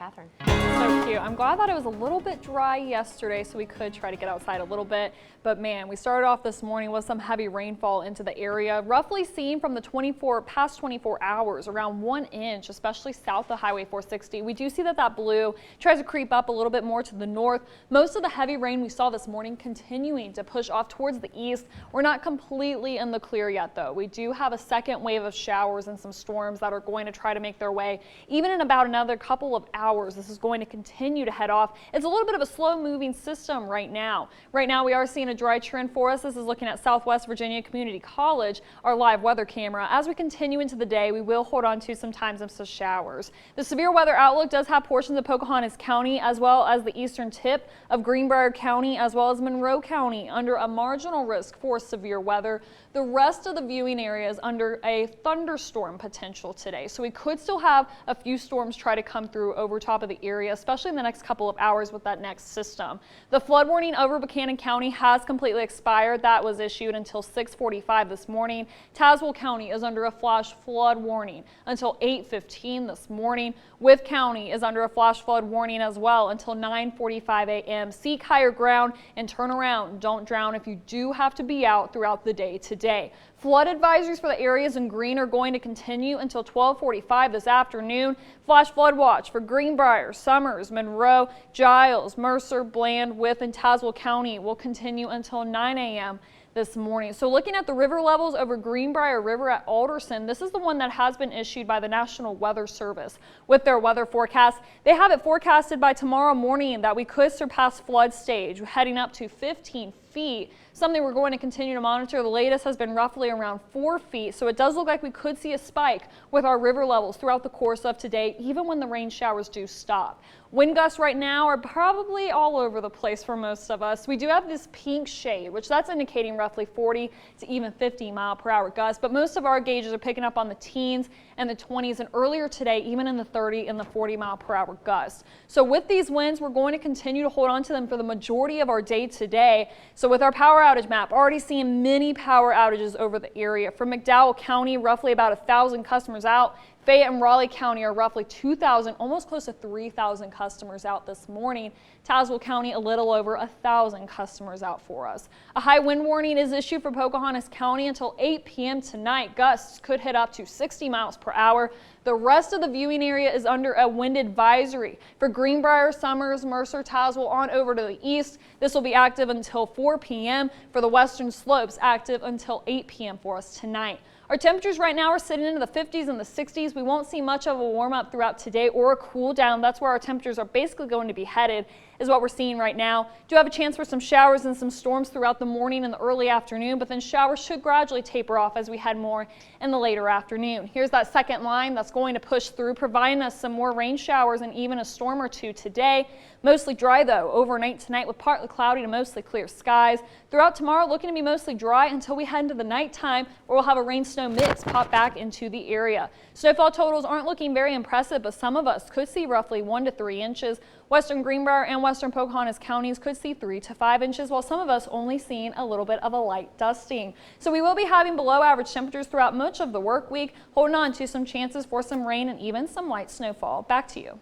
Catherine. So cute. I'm glad that it was a little bit dry yesterday so we could try to get outside a little bit. But man, we started off this morning with some heavy rainfall into the area, roughly seen from the past 24 hours, around 1 inch, especially south of Highway 460. We do see that blue tries to creep up a little bit more to the north. Most of the heavy rain we saw this morning continuing to push off towards the east. We're not completely in the clear yet, though. We do have a second wave of showers and some storms that are going to try to make their way. Even in about another couple of hours, this is going to continue to head off. It's a little bit of a slow moving system right now. Right now we are seeing a dry trend for us. This is looking at Southwest Virginia Community College, our live weather camera. As we continue into the day, we will hold on to sometimes some showers. The severe weather outlook does have portions of Pocahontas County as well as the eastern tip of Greenbrier County as well as Monroe County under a marginal risk for severe weather. The rest of the viewing area is under a thunderstorm potential today. So we could still have a few storms try to come through over top of the area, especially in the next couple of hours with that next system. The flood warning over Buchanan County has completely expired. That was issued until 6:45 this morning. Tazewell County is under a flash flood warning until 8:15 this morning. Wythe County is under a flash flood warning as well until 9:45 a.m. Seek higher ground and turn around. Don't drown if you do have to be out throughout the day today. Flood advisories for the areas in green are going to continue until 12:45 this afternoon. Flash flood watch for Greenbrier, Summers, Monroe, Giles, Mercer, Bland, Wythe, and Tazewell County will continue until 9 a.m. this morning. So looking at the river levels over Greenbrier River at Alderson, this is the one that has been issued by the National Weather Service. With their weather forecast, they have it forecasted by tomorrow morning that we could surpass flood stage, heading up to 15 feet. Something we're going to continue to monitor. The latest has been roughly around 4 feet, so it does look like we could see a spike with our river levels throughout the course of today, even when the rain showers do stop. Wind gusts right now are probably all over the place for most of us. We do have this pink shade, which that's indicating roughly 40 to even 50-mile-per-hour gusts, but most of our gauges are picking up on the teens and the 20s, and earlier today, even in the 30 and the 40-mile-per-hour gusts. So with these winds, we're going to continue to hold on to them for the majority of our day today. So with our power outage map, already seeing many power outages over the area. From McDowell County, roughly about 1,000 customers out. Fayette and Raleigh County are roughly 2,000, almost close to 3,000 customers out this morning. Tazewell County, a little over 1,000 customers out for us. A high wind warning is issued for Pocahontas County until 8 p.m. tonight. Gusts could hit up to 60 miles per hour. The rest of the viewing area is under a wind advisory for Greenbrier, Summers, Mercer, Tazewell on over to the east. This will be active until 4 p.m. for the western slopes, active until 8 p.m. for us tonight. Our temperatures right now are sitting into the 50s and the 60s. We won't see much of a warm up throughout today or a cool down. That's where our temperatures are basically going to be headed, is what we're seeing right now. Do have a chance for some showers and some storms throughout the morning and the early afternoon, but then showers should gradually taper off as we head more in the later afternoon. Here's that second line that's going to push through, providing us some more rain showers and even a storm or two today. Mostly dry though overnight tonight with partly cloudy to mostly clear skies. Throughout tomorrow, looking to be mostly dry until we head into the nighttime, where we'll have a rain-snow mix pop back into the area. Snowfall totals aren't looking very impressive, but some of us could see roughly 1 to 3 inches. Western Greenbrier and western Pocahontas counties could see 3 to 5 inches, while some of us only seeing a little bit of a light dusting. So we will be having below average temperatures throughout much of the work week, holding on to some chances for some rain and even some light snowfall. Back to you.